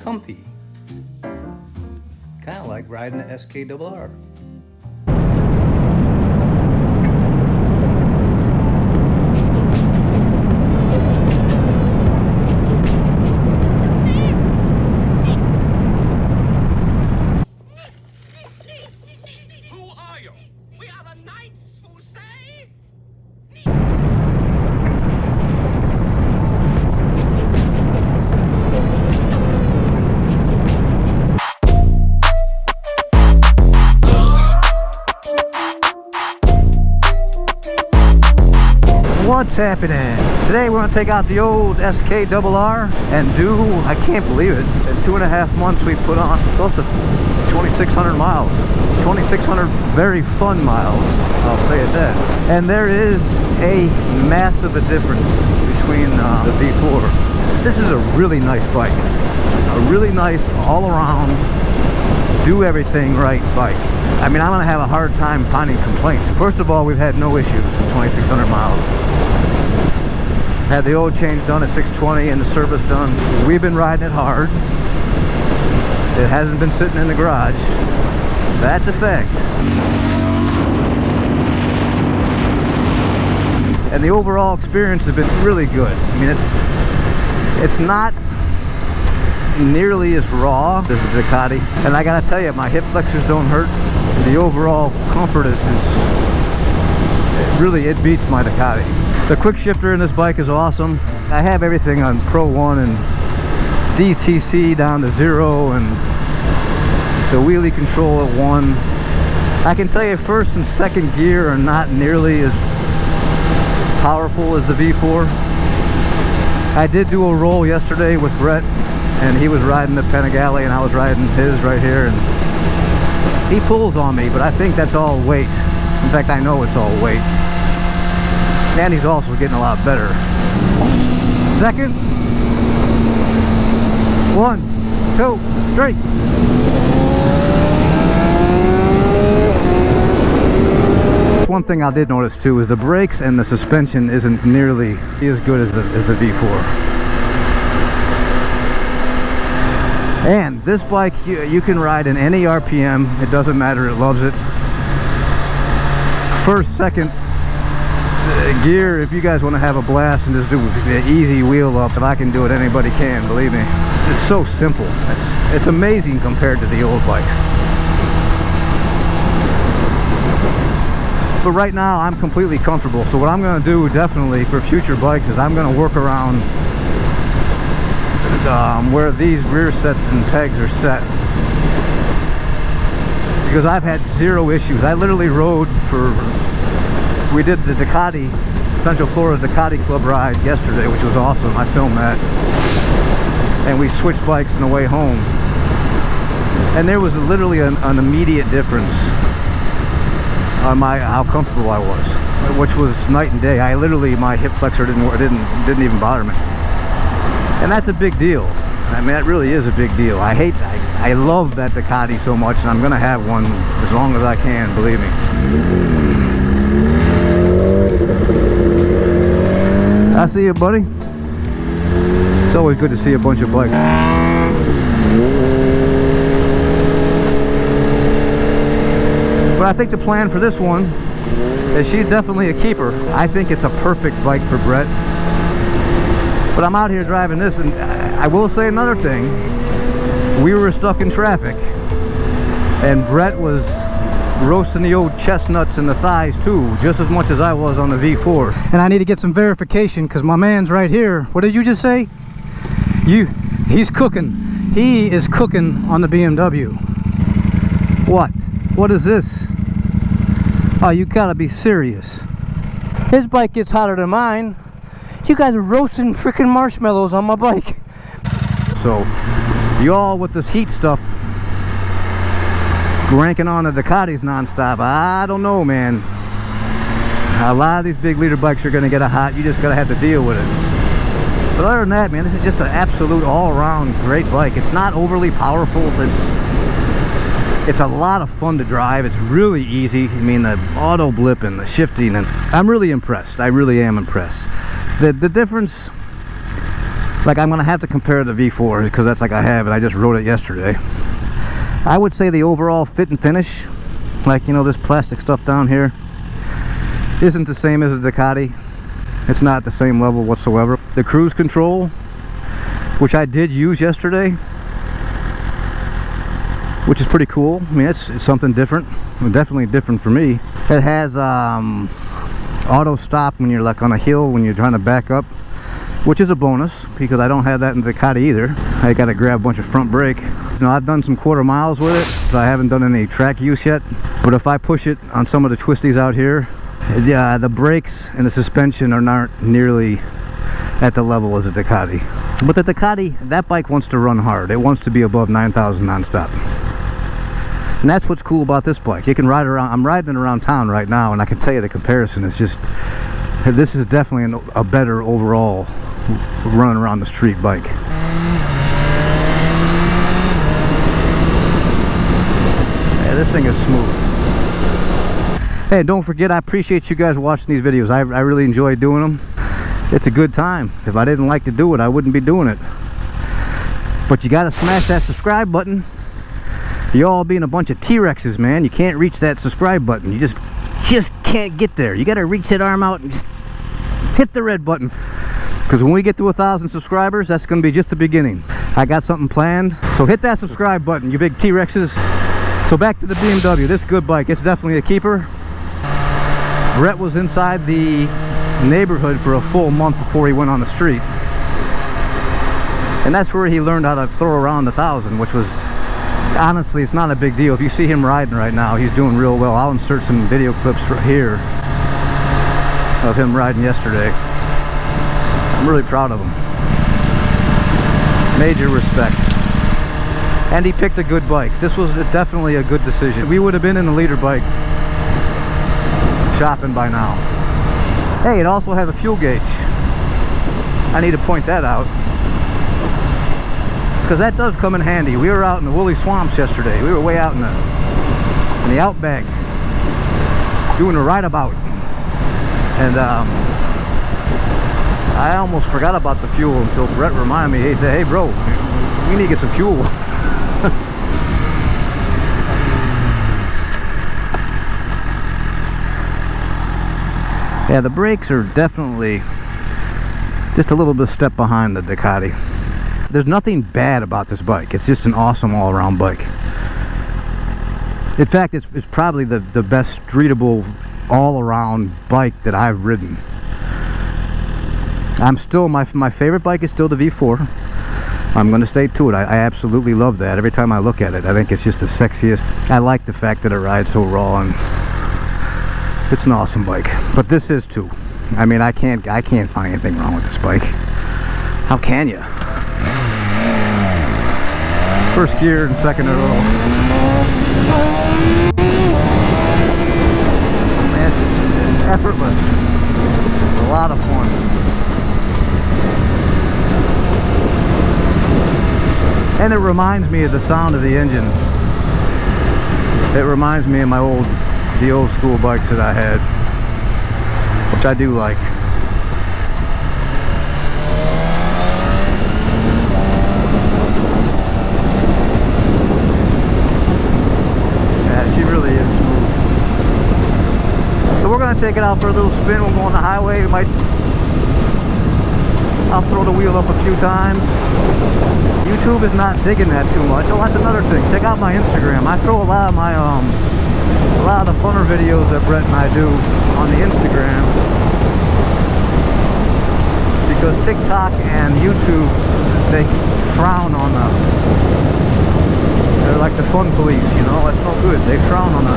comfy. Kind of like riding the SKRR. What's happening? Today we're going to take out the old SKRR and do, I can't believe it, in 2.5 months we put on close to 2,600 miles. 2,600 very fun miles, I'll say it that. And there is a massive difference between the V4. This is a really nice bike. A really nice all around, do everything right bike. I mean, I'm going to have a hard time finding complaints. First of all, we've had no issues in 2,600 miles. Had the oil change done at 620 and the service done. We've been riding it hard. It hasn't been sitting in the garage. That's a fact. And the overall experience has been really good. I mean, it's not nearly as raw as the Ducati. And I gotta tell you, my hip flexors don't hurt. The overall comfort is really, it beats my Ducati. The quick shifter in this bike is awesome. I have everything on Pro 1 and DTC down to 0 and the wheelie control at 1. I can tell you first and second gear are not nearly as powerful as the V4. I did do a roll yesterday with Brett and he was riding the Panigale and I was riding his right here, and he pulls on me, but I think that's all weight. In fact, I know it's all weight. And he's also getting a lot better. Second. 1, 2, 3. One thing I did notice too is the brakes and the suspension isn't nearly as good as the V4. And this bike, you can ride in any RPM. It doesn't matter. It loves it. First, second gear, if you guys want to have a blast and just do an easy wheel up, if I can do it, anybody can, believe me. It's so simple. It's amazing compared to the old bikes. But right now I'm completely comfortable, so what I'm going to do definitely for future bikes is I'm going to work around where these rear sets and pegs are set, because I've had zero issues. I literally rode we did the Ducati, Central Florida Ducati Club ride yesterday, which was awesome. I filmed that. And we switched bikes on the way home. And there was literally an immediate difference on how comfortable I was, which was night and day. My hip flexor didn't even bother me. And that's a big deal. I mean, that really is a big deal. I love that Ducati so much, and I'm gonna have one as long as I can, believe me. I see you, buddy. It's always good to see a bunch of bikes. But I think the plan for this one is she's definitely a keeper. I think it's a perfect bike for Brett. But I'm out here driving this, and I will say another thing. We were stuck in traffic, and Brett was roasting the old chestnuts and the thighs too, just as much as I was on the V4. And I need to get some verification because my man's right here. What did you just say? He's cooking. He is cooking on the BMW. What is this? Oh, you gotta be serious. His bike gets hotter than mine. You guys are roasting freaking marshmallows on my bike. So, y'all with this heat stuff ranking on the Ducatis non-stop, I don't know, man. A lot of these big leader bikes are gonna get a hot. You just gotta have to deal with it. But other than that, man, this is just an absolute all-around great bike. It's not overly powerful. It's a lot of fun to drive. It's really easy. I mean, the auto blip and the shifting, and I'm really impressed. I really am impressed. The difference Like, I'm gonna have to compare the V4 because that's like I have it. I just rode it yesterday. I would say the overall fit and finish, like, you know, this plastic stuff down here, isn't the same as a Ducati. It's not the same level whatsoever. The cruise control, which I did use yesterday, which is pretty cool. I mean, it's something different. Definitely different for me. It has auto stop when you're like on a hill when you're trying to back up, which is a bonus because I don't have that in the Ducati either. I gotta grab a bunch of front brake. You know, I've done some quarter miles with it, but I haven't done any track use yet. But if I push it on some of the twisties out here, yeah, the brakes and the suspension are not nearly at the level as a Ducati. But the Ducati, that bike wants to run hard. It wants to be above 9,000 non-stop. And that's what's cool about this bike. You can ride around. I'm riding it around town right now, and I can tell you the comparison is just, this is definitely a better overall running around the street bike. Yeah, this thing is smooth. Hey, don't forget, I appreciate you guys watching these videos. I really enjoy doing them. It's a good time. If I didn't like to do it, I wouldn't be doing it. But you gotta smash that subscribe button. You all being a bunch of T-Rexes, man. You can't reach that subscribe button. You just can't get there. You gotta reach that arm out and just hit the red button. Because when we get to 1,000 subscribers, that's gonna be just the beginning. I got something planned. So hit that subscribe button, you big T-Rexes. So back to the BMW. This good bike. It's definitely a keeper. Brett was inside the neighborhood for a full month before he went on the street. And that's where he learned how to throw around 1,000, which was, honestly, it's not a big deal. If you see him riding right now, he's doing real well. I'll insert some video clips right here of him riding yesterday. I'm really proud of him. Major respect. And he picked a good bike. This was definitely a good decision. We would have been in the leader bike shopping by now. Hey, it also has a fuel gauge. I need to point that out, because that does come in handy. We were out in the woolly swamps yesterday. We were way out in the outback doing a rideabout, and I almost forgot about the fuel until Brett reminded me. He said, "Hey bro, we need to get some fuel." Yeah, the brakes are definitely just a little bit step behind the Ducati. There's nothing bad about this bike. It's just an awesome all-around bike. In fact, it's probably the best streetable all-around bike that I've ridden. I'm still, my favorite bike is still the V4. I'm going to stay to it. I absolutely love that. Every time I look at it, I think it's just the sexiest. I like the fact that it rides so raw, and it's an awesome bike. But this is too. I mean, I can't find anything wrong with this bike. How can you? First gear and second in a row. It's effortless. It's a lot of fun. And it reminds me of the sound of the engine. It reminds me of the old school bikes that I had, which I do like. Yeah, she really is smooth. So we're gonna take it out for a little spin. We'll go on the highway. I'll throw the wheel up a few times. YouTube is not digging that too much. Oh, that's another thing. Check out my Instagram. I throw a lot of my a lot of the funner videos that Brett and I do on the Instagram, because TikTok and YouTube, they frown on they're like the fun police, you know. That's no good. They frown on the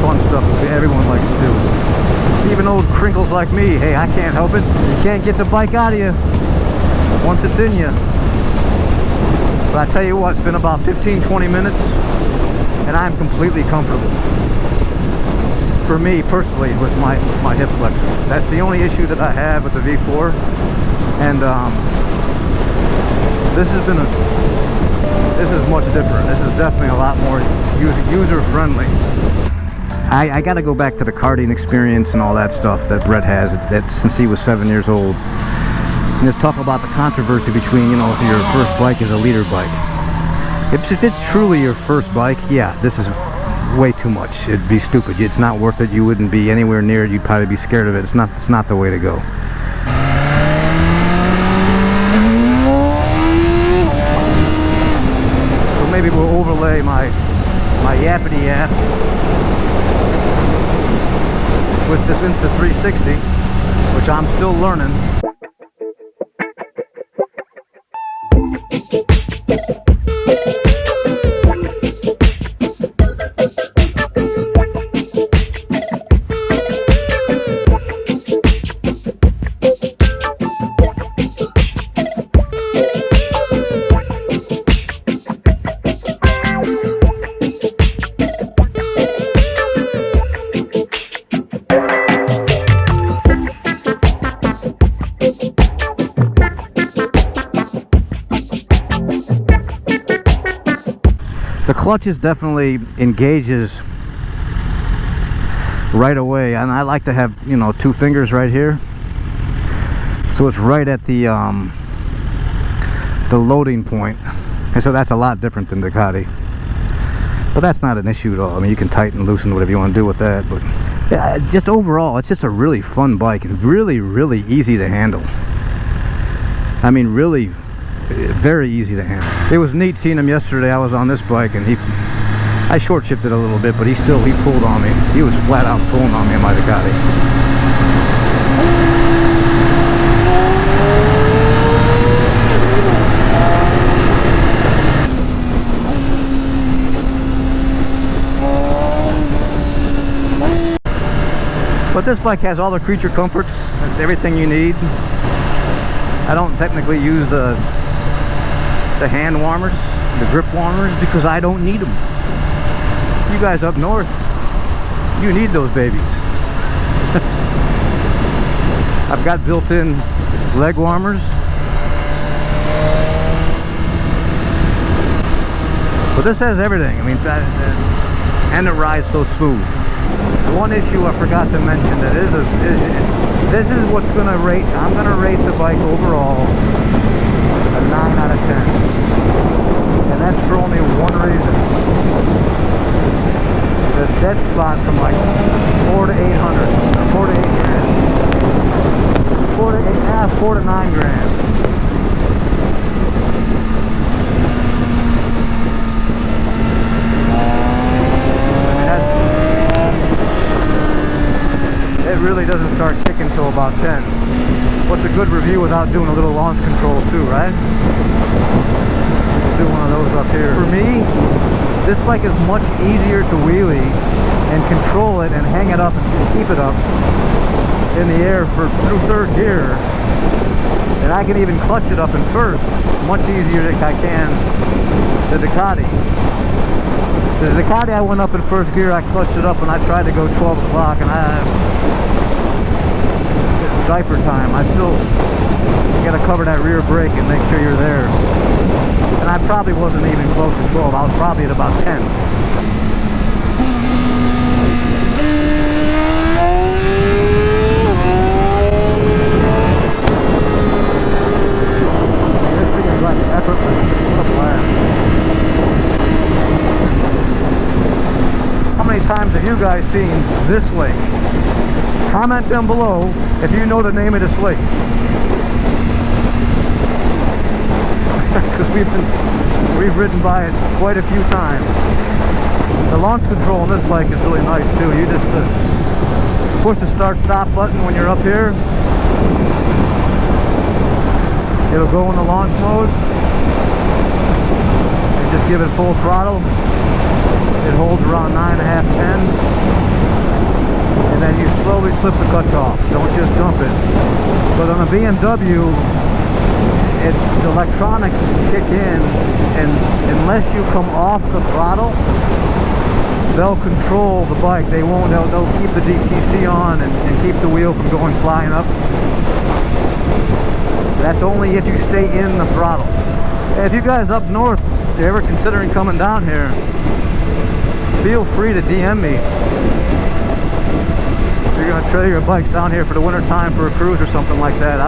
fun stuff that everyone likes to do. Even old crinkles like me. Hey, I can't help it. You can't get the bike out of you once it's in you. But I tell you what, it's been about 15-20 minutes and I'm completely comfortable. For me personally, it was my hip flexors. That's the only issue that I have with the V4. And this is much different. This is definitely a lot more user friendly. I got to go back to the karting experience and all that stuff that Brett has since he was 7 years old. And it's tough about the controversy between, you know, if your first bike is a leader bike. If it's truly your first bike, yeah, this is way too much. It'd be stupid. It's not worth it. You wouldn't be anywhere near it. You'd probably be scared of it. It's not the way to go. So maybe we'll overlay my yappity yap with this Insta 360, which I'm still learning. The clutches definitely engages right away, and I like to have, you know, 2 fingers right here, so it's right at the loading point, and so that's a lot different than Ducati. But that's not an issue at all. I mean, you can tighten and loosen whatever you want to do with that. But yeah, just overall, it's just a really fun bike and really, really easy to handle. I mean, really very easy to handle. It was neat seeing him yesterday. I was on this bike and I short shifted a little bit, but he pulled on me. He was flat out pulling on me in my Ducati. But this bike has all the creature comforts and everything you need. I don't technically use the hand warmers, the grip warmers, because I don't need them. You guys up north, you need those babies. I've got built-in leg warmers. But this has everything. I mean, and it rides so smooth. One issue I forgot to mention that this is what's going to rate. I'm going to rate the bike overall a 9 out of 10. And that's for only one reason. The dead spot from like 4 to 800, or 4 to 8 grand. 4 to 9 grand. It really doesn't start kicking till about 10. What's a good review without doing a little launch control too, right? Do one of those up here. For me, this bike is much easier to wheelie and control it and hang it up and keep it up in the air through 3rd gear. And I can even clutch it up in 1st, much easier than I can the Ducati. The Ducati, I went up in 1st gear, I clutched it up and I tried to go 12 o'clock and diaper time. I still got to cover that rear brake and make sure you're there. And I probably wasn't even close to 12. I was probably at about 10. This thing is like effortless. What a blast. How many times have you guys seen this lake? Comment down below if you know the name of this lake. Because we've ridden by it quite a few times. The launch control on this bike is really nice too. You just push the start-stop button when you're up here. It'll go in the launch mode. You just give it full throttle. It holds around 9.5, 10. And then you slowly slip the clutch off. Don't just dump it. But on a BMW, the electronics kick in, and unless you come off the throttle, they'll control the bike. They'll keep the DTC on and keep the wheel from going flying up. That's only if you stay in the throttle. If you guys up north, if you're ever considering coming down here, feel free to DM me. If you're going to trail your bikes down here for the winter time for a cruise or something like that,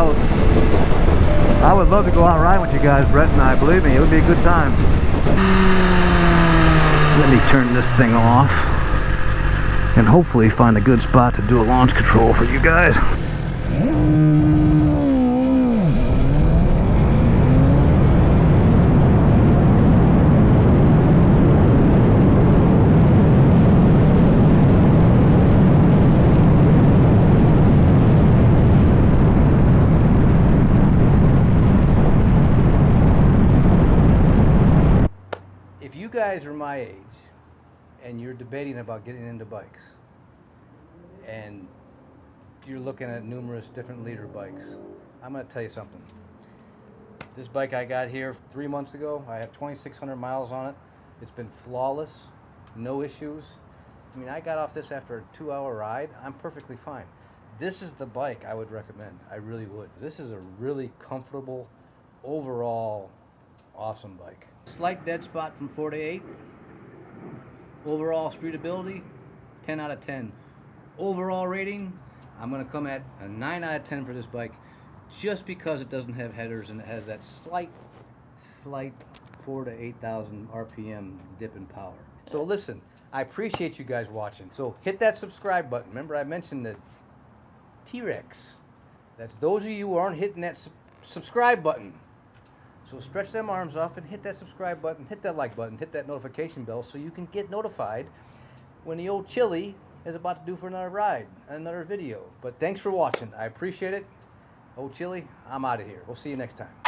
I would love to go out riding with you guys, Brett and I. Believe me, it would be a good time. Let me turn this thing off and hopefully find a good spot to do a launch control for you guys. If you guys are my age and you're debating about getting into bikes and you're looking at numerous different leader bikes, I'm going to tell you something. This bike I got here 3 months ago, I have 2,600 miles on it. It's been flawless, no issues. I mean, I got off this after a 2-hour ride. I'm perfectly fine. This is the bike I would recommend. I really would. This is a really comfortable, overall awesome bike. Slight dead spot from 4 to 8. Overall streetability, 10 out of 10. Overall rating, I'm going to come at a 9 out of 10 for this bike, just because it doesn't have headers and it has that slight 4 to 8,000 RPM dip in power. So listen, I appreciate you guys watching. So hit that subscribe button. Remember I mentioned the T-Rex. That's those of you who aren't hitting that subscribe button. So stretch them arms off and hit that subscribe button, hit that like button, hit that notification bell so you can get notified when the old Chili is about to do for another ride, another video. But thanks for watching. I appreciate it. Old Chili, I'm out of here. We'll see you next time.